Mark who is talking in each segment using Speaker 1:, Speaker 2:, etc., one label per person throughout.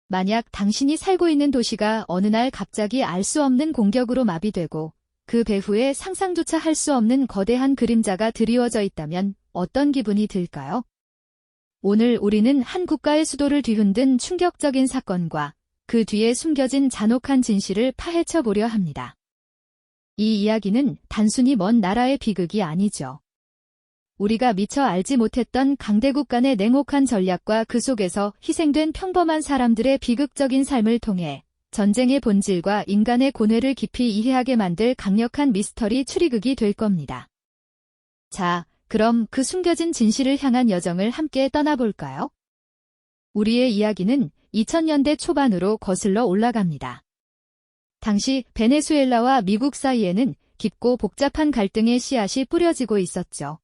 Speaker 1: 만약 당신이 살고 있는 도시가 어느 날 갑자기 알 수 없는 공격으로 마비되고 그 배후에 상상조차 할 수 없는 거대한 그림자가 드리워져 있다면 어떤 기분이 들까요? 오늘 우리는 한 국가의 수도를 뒤흔든 충격적인 사건과 그 뒤에 숨겨진 잔혹한 진실을 파헤쳐 보려 합니다. 이 이야기는 단순히 먼 나라의 비극이 아니죠. 우리가 미처 알지 못했던 강대국 간의 냉혹한 전략과 그 속에서 희생된 평범한 사람들의 비극적인 삶을 통해 전쟁의 본질과 인간의 고뇌를 깊이 이해하게 만들 강력한 미스터리 추리극이 될 겁니다. 자, 그럼 그 숨겨진 진실을 향한 여정을 함께 떠나볼까요? 우리의 이야기는 2000년대 초반으로 거슬러 올라갑니다. 당시 베네수엘라와 미국 사이에는 깊고 복잡한 갈등의 씨앗이 뿌려지고 있었죠.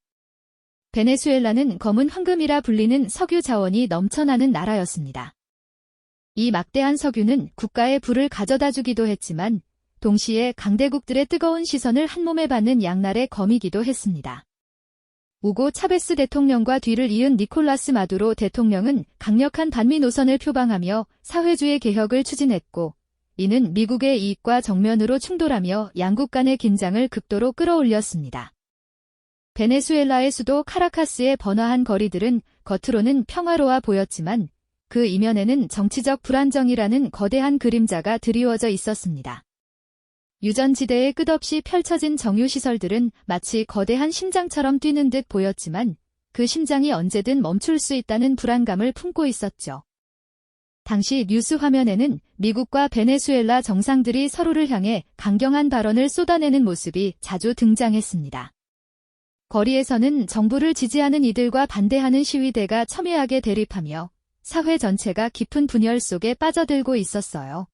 Speaker 1: 베네수엘라는 검은 황금이라 불리는 석유 자원이 넘쳐나는 나라였습니다. 이 막대한 석유는 국가의 부를 가져다주기도 했지만 동시에 강대국들의 뜨거운 시선을 한몸에 받는 양날의 검이기도 했습니다. 우고 차베스 대통령과 뒤를 이은 니콜라스 마두로 대통령은 강력한 반미 노선을 표방하며 사회주의 개혁을 추진했고 이는 미국의 이익과 정면으로 충돌하며 양국 간의 긴장을 극도로 끌어올렸습니다. 베네수엘라의 수도 카라카스의 번화한 거리들은 겉으로는 평화로워 보였지만 그 이면에는 정치적 불안정이라는 거대한 그림자가 드리워져 있었습니다. 유전지대에 끝없이 펼쳐진 정유시설들은 마치 거대한 심장처럼 뛰는 듯 보였지만 그 심장이 언제든 멈출 수 있다는 불안감을 품고 있었죠. 당시 뉴스 화면에는 미국과 베네수엘라 정상들이 서로를 향해 강경한 발언을 쏟아내는 모습이 자주 등장했습니다. 거리에서는 정부를 지지하는 이들과 반대하는 시위대가 첨예하게 대립하며 사회 전체가 깊은 분열 속에 빠져들고 있었어요.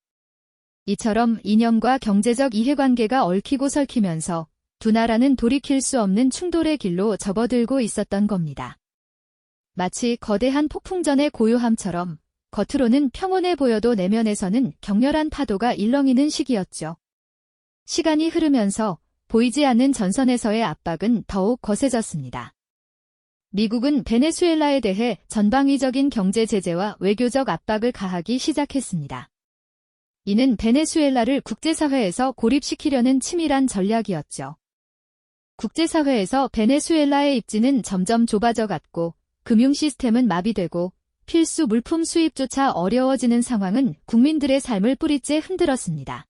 Speaker 1: 이처럼 이념과 경제적 이해관계가 얽히고 설키면서 두 나라는 돌이킬 수 없는 충돌의 길로 접어들고 있었던 겁니다. 마치 거대한 폭풍전의 고요함처럼 겉으로는 평온해 보여도 내면에서는 격렬한 파도가 일렁이는 시기였죠. 시간이 흐르면서 보이지 않는 전선에서의 압박은 더욱 거세졌습니다. 미국은 베네수엘라에 대해 전방위적인 경제 제재와 외교적 압박을 가하기 시작했습니다. 이는 베네수엘라를 국제사회에서 고립시키려는 치밀한 전략이었죠. 국제사회에서 베네수엘라의 입지는 점점 좁아져 갔고 금융 시스템은 마비되고 필수 물품 수입조차 어려워지는 상황은 국민들의 삶을 뿌리째 흔들었습니다.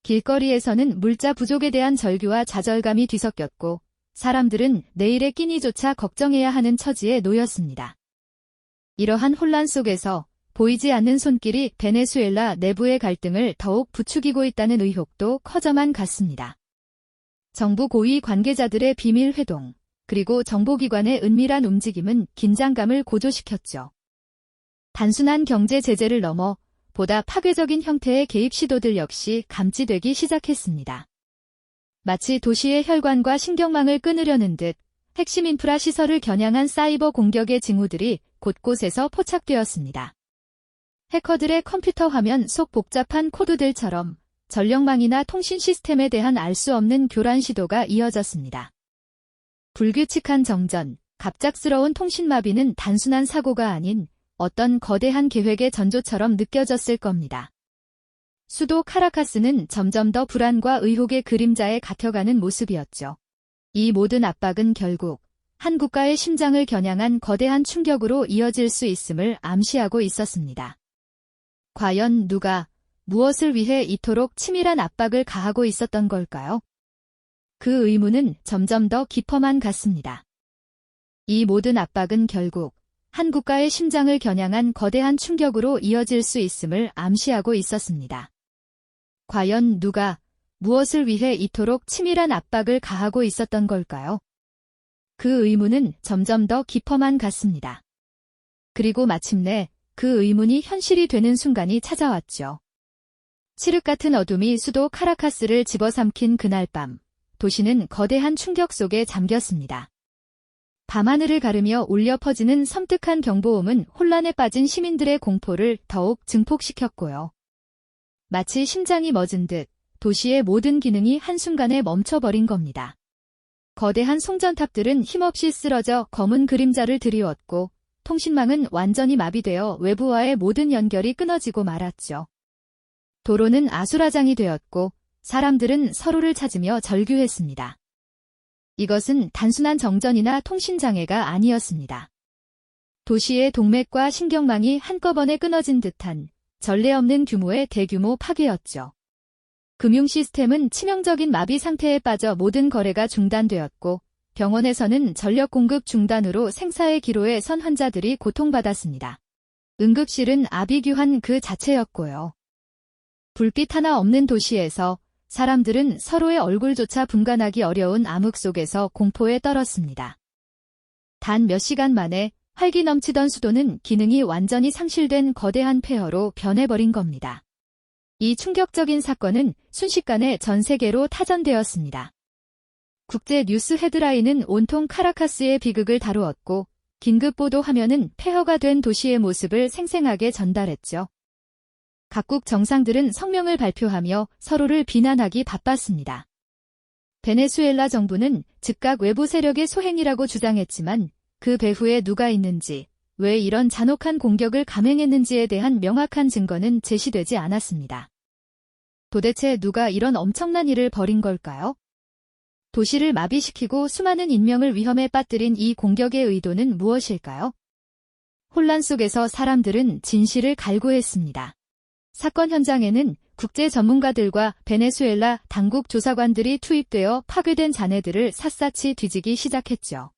Speaker 1: 길거리에서는 물자 부족에 대한 절규와 좌절감이 뒤섞였고 사람들은 내일의 끼니조차 걱정해야 하는 처지에 놓였습니다. 이러한 혼란 속에서 보이지 않는 손길이 베네수엘라 내부의 갈등을 더욱 부추기고 있다는 의혹도 커져만 갔습니다. 정부 고위 관계자들의 비밀 회동, 그리고 정보기관의 은밀한 움직임은 긴장감을 고조시켰죠. 단순한 경제 제재를 넘어 보다 파괴적인 형태의 개입 시도들 역시 감지되기 시작했습니다. 마치 도시의 혈관과 신경망을 끊으려는 듯 핵심 인프라 시설을 겨냥한 사이버 공격의 징후들이 곳곳에서 포착되었습니다. 해커들의 컴퓨터 화면 속 복잡한 코드들처럼 전력망이나 통신 시스템에 대한 알 수 없는 교란 시도가 이어졌습니다. 불규칙한 정전, 갑작스러운 통신 마비는 단순한 사고가 아닌 어떤 거대한 계획의 전조처럼 느껴졌을 겁니다. 수도 카라카스는 점점 더 불안과 의혹의 그림자에 갇혀가는 모습이었죠. 이 모든 압박은 결국 한 국가의 심장을 겨냥한 거대한 충격으로 이어질 수 있음을 암시하고 있었습니다. 과연 누가 무엇을 위해 이토록 치밀한 압박을 가하고 있었던 걸까요? 그 의문은 점점 더 깊어만 갔습니다. 이 모든 압박은 결국 한 국가의 심장을 겨냥한 거대한 충격으로 이어질 수 있음을 암시하고 있었습니다. 과연 누가 무엇을 위해 이토록 치밀한 압박을 가하고 있었던 걸까요? 그 의문은 점점 더 깊어만 갔습니다. 그리고 마침내 그 의문이 현실이 되는 순간이 찾아왔죠. 칠흑 같은 어둠이 수도 카라카스를 집어삼킨 그날 밤, 도시는 거대한 충격 속에 잠겼습니다. 밤하늘을 가르며 울려 퍼지는 섬뜩한 경보음은 혼란에 빠진 시민들의 공포를 더욱 증폭시켰고요. 마치 심장이 멎은 듯 도시의 모든 기능이 한순간에 멈춰버린 겁니다. 거대한 송전탑들은 힘없이 쓰러져 검은 그림자를 드리웠고 통신망은 완전히 마비되어 외부와의 모든 연결이 끊어지고 말았죠. 도로는 아수라장이 되었고 사람들은 서로를 찾으며 절규했습니다. 이것은 단순한 정전이나 통신장애가 아니었습니다. 도시의 동맥과 신경망이 한꺼번에 끊어진 듯한 전례 없는 규모의 대규모 파괴였죠. 금융 시스템은 치명적인 마비 상태에 빠져 모든 거래가 중단되었고 병원에서는 전력 공급 중단으로 생사의 기로에 선 환자들이 고통받았습니다. 응급실은 아비규환 그 자체였고요. 불빛 하나 없는 도시에서 사람들은 서로의 얼굴조차 분간하기 어려운 암흑 속에서 공포에 떨었습니다. 단 몇 시간 만에 활기 넘치던 수도는 기능이 완전히 상실된 거대한 폐허로 변해버린 겁니다. 이 충격적인 사건은 순식간에 전 세계로 타전되었습니다. 국제 뉴스 헤드라인은 온통 카라카스의 비극을 다루었고 긴급 보도 화면은 폐허가 된 도시의 모습을 생생하게 전달했죠. 각국 정상들은 성명을 발표하며 서로를 비난하기 바빴습니다. 베네수엘라 정부는 즉각 외부 세력의 소행이라고 주장했지만 그 배후에 누가 있는지, 왜 이런 잔혹한 공격을 감행했는지에 대한 명확한 증거는 제시되지 않았습니다. 도대체 누가 이런 엄청난 일을 벌인 걸까요? 도시를 마비시키고 수많은 인명을 위험에 빠뜨린 이 공격의 의도는 무엇일까요? 혼란 속에서 사람들은 진실을 갈구했습니다. 사건 현장에는 국제 전문가들과 베네수엘라 당국 조사관들이 투입되어 파괴된 잔해들을 샅샅이 뒤지기 시작했죠.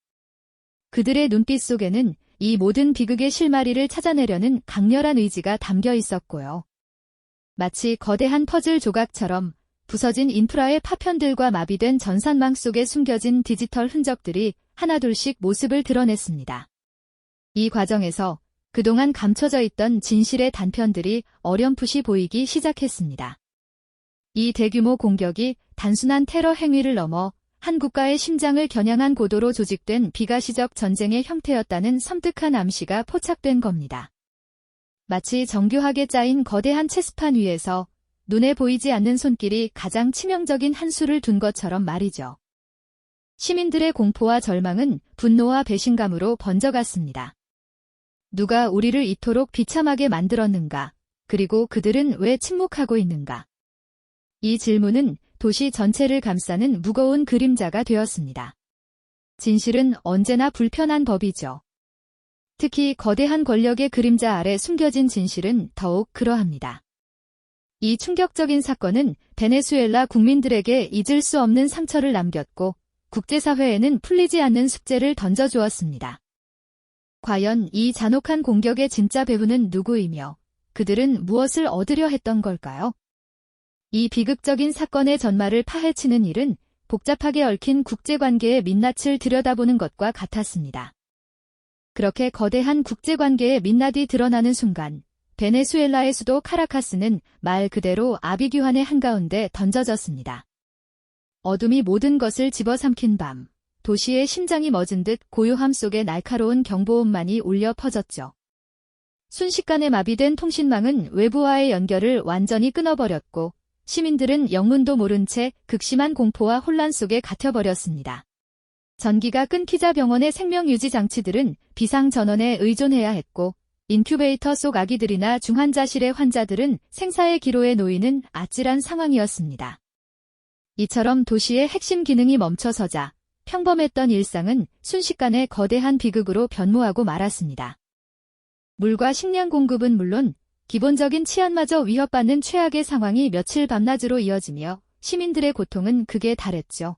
Speaker 1: 그들의 눈빛 속에는 이 모든 비극의 실마리를 찾아내려는 강렬한 의지가 담겨 있었고요. 마치 거대한 퍼즐 조각처럼 부서진 인프라의 파편들과 마비된 전산망 속에 숨겨진 디지털 흔적들이 하나둘씩 모습을 드러냈습니다. 이 과정에서 그동안 감춰져 있던 진실의 단편들이 어렴풋이 보이기 시작했습니다. 이 대규모 공격이 단순한 테러 행위를 넘어 한 국가의 심장을 겨냥한 고도로 조직된 비가시적 전쟁의 형태였다는 섬뜩한 암시가 포착된 겁니다. 마치 정교하게 짜인 거대한 체스판 위에서 눈에 보이지 않는 손길이 가장 치명적인 한 수를 둔 것처럼 말이죠. 시민들의 공포와 절망은 분노와 배신감으로 번져갔습니다. 누가 우리를 이토록 비참하게 만들었는가? 그리고 그들은 왜 침묵하고 있는가? 이 질문은 도시 전체를 감싸는 무거운 그림자가 되었습니다. 진실은 언제나 불편한 법이죠. 특히 거대한 권력의 그림자 아래 숨겨진 진실은 더욱 그러합니다. 이 충격적인 사건은 베네수엘라 국민들에게 잊을 수 없는 상처를 남겼고 국제사회에는 풀리지 않는 숙제를 던져주었습니다. 과연 이 잔혹한 공격의 진짜 배후는 누구이며 그들은 무엇을 얻으려 했던 걸까요? 이 비극적인 사건의 전말을 파헤치는 일은 복잡하게 얽힌 국제관계의 민낯을 들여다보는 것과 같았습니다. 그렇게 거대한 국제관계의 민낯이 드러나는 순간 베네수엘라의 수도 카라카스는 말 그대로 아비규환의 한가운데 던져졌습니다. 어둠이 모든 것을 집어삼킨 밤, 도시의 심장이 멎은 듯 고요함 속에 날카로운 경보음만이 울려 퍼졌죠. 순식간에 마비된 통신망은 외부와의 연결을 완전히 끊어버렸고 시민들은 영문도 모른 채 극심한 공포와 혼란 속에 갇혀버렸습니다. 전기가 끊기자 병원의 생명유지 장치들은 비상전원에 의존해야 했고 인큐베이터 속 아기들이나 중환자실의 환자들은 생사의 기로에 놓이는 아찔한 상황이었습니다. 이처럼 도시의 핵심 기능이 멈춰서자 평범했던 일상은 순식간에 거대한 비극으로 변모하고 말았습니다. 물과 식량 공급은 물론 기본적인 치안마저 위협받는 최악의 상황이 며칠 밤낮으로 이어지며 시민들의 고통은 극에 달했죠.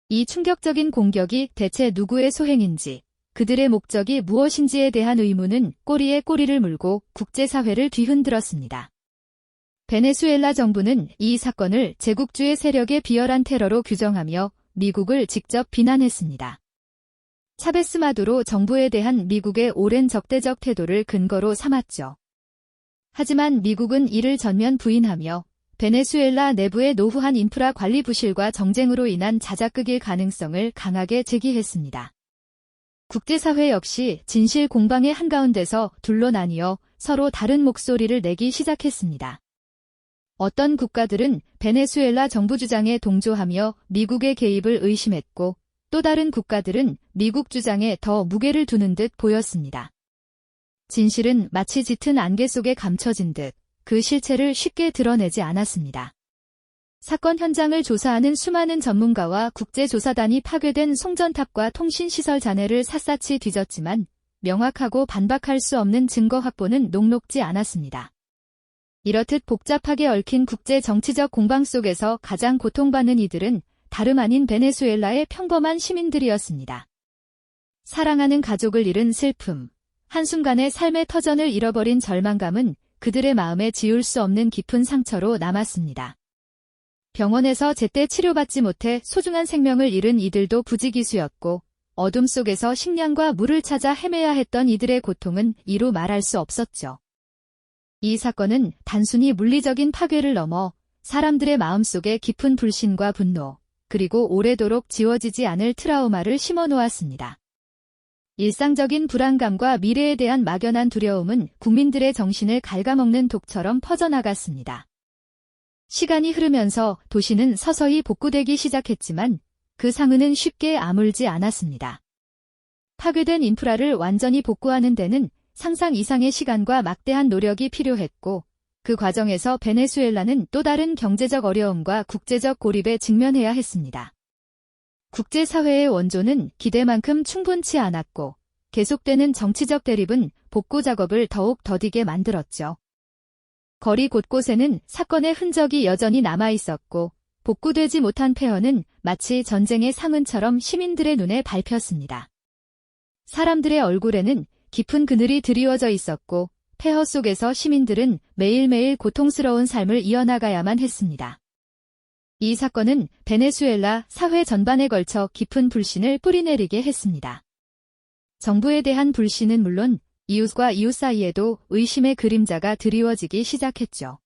Speaker 1: 이 충격적인 공격이 대체 누구의 소행인지, 그들의 목적이 무엇인지에 대한 의문은 꼬리에 꼬리를 물고 국제사회를 뒤흔들었습니다. 베네수엘라 정부는 이 사건을 제국주의 세력의 비열한 테러로 규정하며 미국을 직접 비난했습니다. 차베스 마두로 정부에 대한 미국의 오랜 적대적 태도를 근거로 삼았죠. 하지만 미국은 이를 전면 부인하며 베네수엘라 내부의 노후한 인프라 관리 부실과 정쟁으로 인한 자작극일 가능성을 강하게 제기했습니다. 국제사회 역시 진실 공방의 한가운데서 둘로 나뉘어 서로 다른 목소리를 내기 시작했습니다. 어떤 국가들은 베네수엘라 정부 주장에 동조하며 미국의 개입을 의심했고 또 다른 국가들은 미국 주장에 더 무게를 두는 듯 보였습니다. 진실은 마치 짙은 안개 속에 감춰진 듯 그 실체를 쉽게 드러내지 않았습니다. 사건 현장을 조사하는 수많은 전문가와 국제조사단이 파괴된 송전탑과 통신시설 잔해를 샅샅이 뒤졌지만 명확하고 반박할 수 없는 증거 확보는 녹록지 않았습니다. 이렇듯 복잡하게 얽힌 국제 정치적 공방 속에서 가장 고통받는 이들은 다름 아닌 베네수엘라의 평범한 시민들이었습니다. 사랑하는 가족을 잃은 슬픔, 한순간의 삶의 터전을 잃어버린 절망감은 그들의 마음에 지울 수 없는 깊은 상처로 남았습니다. 병원에서 제때 치료받지 못해 소중한 생명을 잃은 이들도 부지기수였고 어둠 속에서 식량과 물을 찾아 헤매야 했던 이들의 고통은 이루 말할 수 없었죠. 이 사건은 단순히 물리적인 파괴를 넘어 사람들의 마음속에 깊은 불신과 분노, 그리고 오래도록 지워지지 않을 트라우마를 심어놓았습니다. 일상적인 불안감과 미래에 대한 막연한 두려움은 국민들의 정신을 갉아먹는 독처럼 퍼져나갔습니다. 시간이 흐르면서 도시는 서서히 복구되기 시작했지만 그 상흔은 쉽게 아물지 않았습니다. 파괴된 인프라를 완전히 복구하는 데는 상상 이상의 시간과 막대한 노력이 필요했고 그 과정에서 베네수엘라는 또 다른 경제적 어려움과 국제적 고립에 직면해야 했습니다. 국제사회의 원조는 기대만큼 충분치 않았고 계속되는 정치적 대립은 복구 작업을 더욱 더디게 만들었죠. 거리 곳곳에는 사건의 흔적이 여전히 남아있었고 복구되지 못한 폐허는 마치 전쟁의 상흔처럼 시민들의 눈에 밟혔습니다. 사람들의 얼굴에는 깊은 그늘이 드리워져 있었고 폐허 속에서 시민들은 매일매일 고통스러운 삶을 이어나가야만 했습니다. 이 사건은 베네수엘라 사회 전반에 걸쳐 깊은 불신을 뿌리내리게 했습니다. 정부에 대한 불신은 물론 이웃과 이웃 사이에도 의심의 그림자가 드리워지기 시작했죠.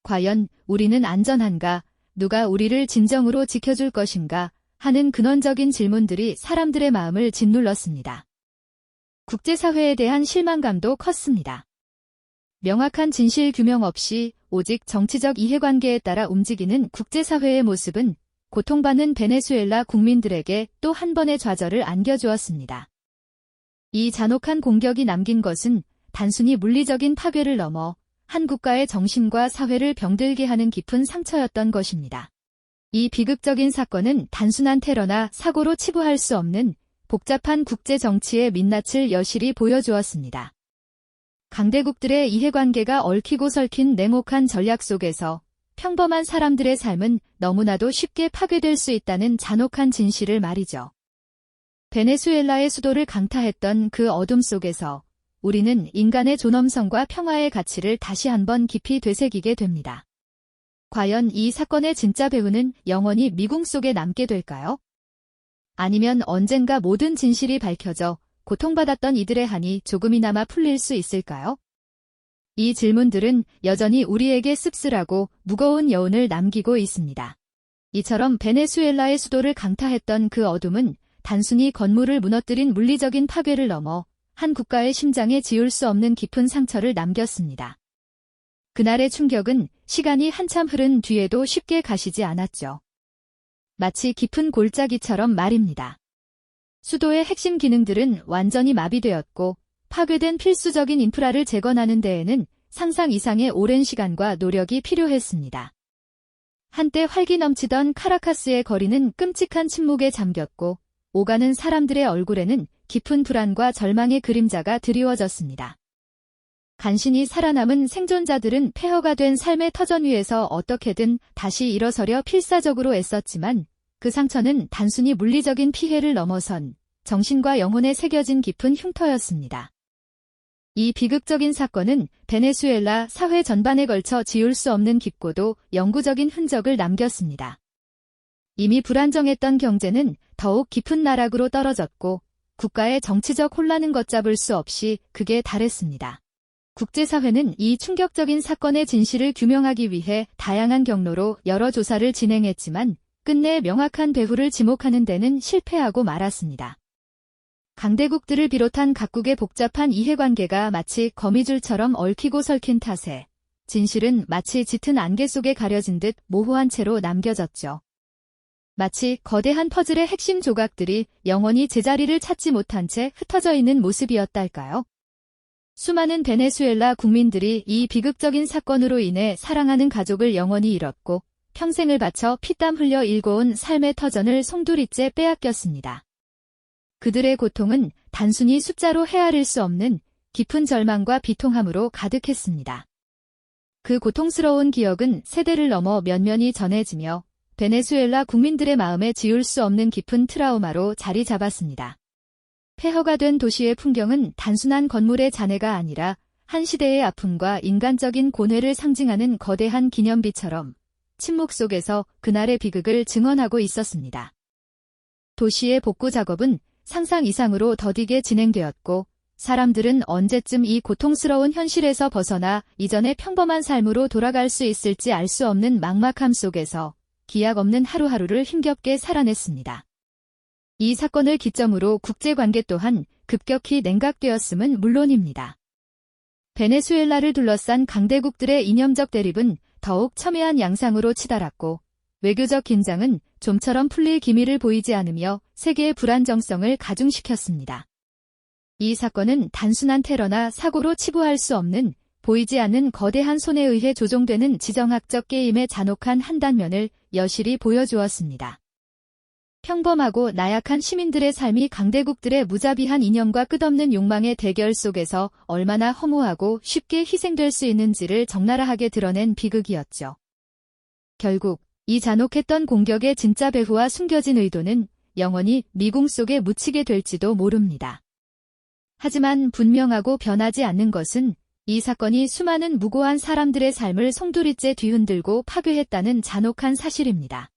Speaker 1: 과연 우리는 안전한가? 누가 우리를 진정으로 지켜줄 것인가? 하는 근원적인 질문들이 사람들의 마음을 짓눌렀습니다. 국제사회에 대한 실망감도 컸습니다. 명확한 진실 규명 없이 오직 정치적 이해관계에 따라 움직이는 국제사회의 모습은 고통받는 베네수엘라 국민들에게 또 한 번의 좌절을 안겨주었습니다. 이 잔혹한 공격이 남긴 것은 단순히 물리적인 파괴를 넘어 한 국가의 정신과 사회를 병들게 하는 깊은 상처였던 것입니다. 이 비극적인 사건은 단순한 테러나 사고로 치부할 수 없는 복잡한 국제 정치의 민낯을 여실히 보여주었습니다. 강대국들의 이해관계가 얽히고 설킨 냉혹한 전략 속에서 평범한 사람들의 삶은 너무나도 쉽게 파괴될 수 있다는 잔혹한 진실을 말이죠. 베네수엘라의 수도를 강타했던 그 어둠 속에서 우리는 인간의 존엄성과 평화의 가치를 다시 한번 깊이 되새기게 됩니다. 과연 이 사건의 진짜 배후는 영원히 미궁 속에 남게 될까요? 아니면 언젠가 모든 진실이 밝혀져 고통받았던 이들의 한이 조금이나마 풀릴 수 있을까요? 이 질문들은 여전히 우리에게 씁쓸하고 무거운 여운을 남기고 있습니다. 이처럼 베네수엘라의 수도를 강타했던 그 어둠은 단순히 건물을 무너뜨린 물리적인 파괴를 넘어 한 국가의 심장에 지울 수 없는 깊은 상처를 남겼습니다. 그날의 충격은 시간이 한참 흐른 뒤에도 쉽게 가시지 않았죠. 마치 깊은 골짜기처럼 말입니다. 수도의 핵심 기능들은 완전히 마비되었고 파괴된 필수적인 인프라를 재건하는 데에는 상상 이상의 오랜 시간과 노력이 필요했습니다. 한때 활기 넘치던 카라카스의 거리는 끔찍한 침묵에 잠겼고 오가는 사람들의 얼굴에는 깊은 불안과 절망의 그림자가 드리워졌습니다. 간신히 살아남은 생존자들은 폐허가 된 삶의 터전 위에서 어떻게든 다시 일어서려 필사적으로 애썼지만 그 상처는 단순히 물리적인 피해를 넘어선 정신과 영혼에 새겨진 깊은 흉터였습니다. 이 비극적인 사건은 베네수엘라 사회 전반에 걸쳐 지울 수 없는 깊고도 영구적인 흔적을 남겼습니다. 이미 불안정했던 경제는 더욱 깊은 나락으로 떨어졌고 국가의 정치적 혼란은 걷잡을 수 없이 극에 달했습니다. 국제사회는 이 충격적인 사건의 진실을 규명하기 위해 다양한 경로로 여러 조사를 진행했지만 끝내 명확한 배후를 지목하는 데는 실패하고 말았습니다. 강대국들을 비롯한 각국의 복잡한 이해관계가 마치 거미줄처럼 얽히고 설킨 탓에 진실은 마치 짙은 안개 속에 가려진 듯 모호한 채로 남겨졌죠. 마치 거대한 퍼즐의 핵심 조각들이 영원히 제자리를 찾지 못한 채 흩어져 있는 모습이었달까요? 수많은 베네수엘라 국민들이 이 비극적인 사건으로 인해 사랑하는 가족을 영원히 잃었고 평생을 바쳐 피땀 흘려 일궈온 삶의 터전을 송두리째 빼앗겼습니다. 그들의 고통은 단순히 숫자로 헤아릴 수 없는 깊은 절망과 비통함으로 가득했습니다. 그 고통스러운 기억은 세대를 넘어 면면이 전해지며 베네수엘라 국민들의 마음에 지울 수 없는 깊은 트라우마로 자리 잡았습니다. 폐허가 된 도시의 풍경은 단순한 건물의 잔해가 아니라 한 시대의 아픔과 인간적인 고뇌를 상징하는 거대한 기념비처럼 침묵 속에서 그날의 비극을 증언하고 있었습니다. 도시의 복구 작업은 상상 이상으로 더디게 진행되었고 사람들은 언제쯤 이 고통스러운 현실에서 벗어나 이전의 평범한 삶으로 돌아갈 수 있을지 알 수 없는 막막함 속에서 기약 없는 하루하루를 힘겹게 살아냈습니다. 이 사건을 기점으로 국제관계 또한 급격히 냉각되었음은 물론입니다. 베네수엘라를 둘러싼 강대국들의 이념적 대립은 더욱 첨예한 양상으로 치달았고 외교적 긴장은 좀처럼 풀릴 기미를 보이지 않으며 세계의 불안정성을 가중시켰습니다. 이 사건은 단순한 테러나 사고로 치부할 수 없는 보이지 않는 거대한 손에 의해 조종되는 지정학적 게임의 잔혹한 한 단면을 여실히 보여주었습니다. 평범하고 나약한 시민들의 삶이 강대국들의 무자비한 이념과 끝없는 욕망의 대결 속에서 얼마나 허무하고 쉽게 희생될 수 있는지를 적나라하게 드러낸 비극이었죠. 결국 이 잔혹했던 공격의 진짜 배후와 숨겨진 의도는 영원히 미궁 속에 묻히게 될지도 모릅니다. 하지만 분명하고 변하지 않는 것은 이 사건이 수많은 무고한 사람들의 삶을 송두리째 뒤흔들고 파괴했다는 잔혹한 사실입니다.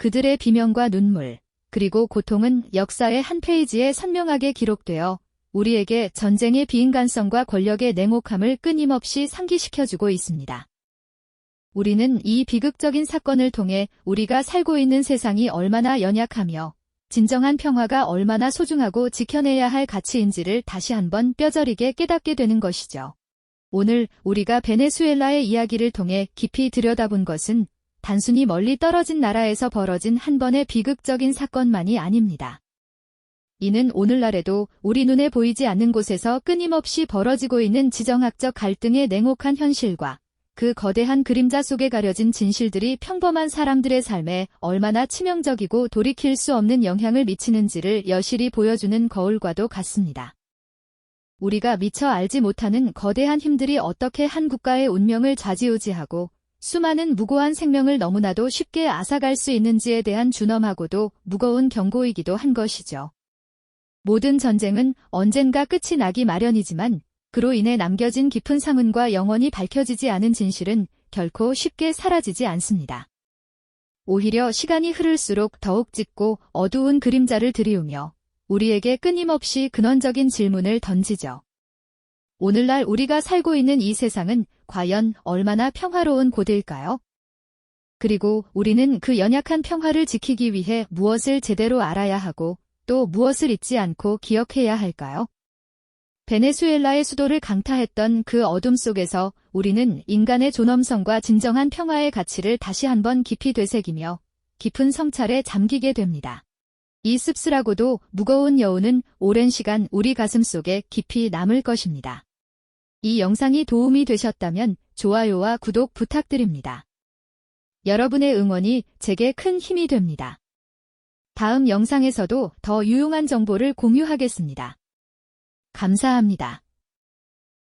Speaker 1: 그들의 비명과 눈물, 그리고 고통은 역사의 한 페이지에 선명하게 기록되어 우리에게 전쟁의 비인간성과 권력의 냉혹함을 끊임없이 상기시켜주고 있습니다. 우리는 이 비극적인 사건을 통해 우리가 살고 있는 세상이 얼마나 연약하며 진정한 평화가 얼마나 소중하고 지켜내야 할 가치인지를 다시 한번 뼈저리게 깨닫게 되는 것이죠. 오늘 우리가 베네수엘라의 이야기를 통해 깊이 들여다본 것은 단순히 멀리 떨어진 나라에서 벌어진 한 번의 비극적인 사건만이 아닙니다. 이는 오늘날에도 우리 눈에 보이지 않는 곳에서 끊임없이 벌어지고 있는 지정학적 갈등의 냉혹한 현실과 그 거대한 그림자 속에 가려진 진실들이 평범한 사람들의 삶에 얼마나 치명적이고 돌이킬 수 없는 영향을 미치는지를 여실히 보여주는 거울과도 같습니다. 우리가 미처 알지 못하는 거대한 힘들이 어떻게 한 국가의 운명을 좌지우지하고 수많은 무고한 생명을 너무나도 쉽게 앗아갈 수 있는지에 대한 준엄하고도 무거운 경고이기도 한 것이죠. 모든 전쟁은 언젠가 끝이 나기 마련이지만 그로 인해 남겨진 깊은 상흔과 영원히 밝혀지지 않은 진실은 결코 쉽게 사라지지 않습니다. 오히려 시간이 흐를수록 더욱 짙고 어두운 그림자를 들이우며 우리에게 끊임없이 근원적인 질문을 던지죠. 오늘날 우리가 살고 있는 이 세상은 과연 얼마나 평화로운 곳일까요? 그리고 우리는 그 연약한 평화를 지키기 위해 무엇을 제대로 알아야 하고 또 무엇을 잊지 않고 기억해야 할까요? 베네수엘라의 수도를 강타했던 그 어둠 속에서 우리는 인간의 존엄성과 진정한 평화의 가치를 다시 한번 깊이 되새기며 깊은 성찰에 잠기게 됩니다. 이 씁쓸하고도 무거운 여운은 오랜 시간 우리 가슴 속에 깊이 남을 것입니다. 이 영상이 도움이 되셨다면 좋아요와 구독 부탁드립니다. 여러분의 응원이 제게 큰 힘이 됩니다. 다음 영상에서도 더 유용한 정보를 공유하겠습니다. 감사합니다.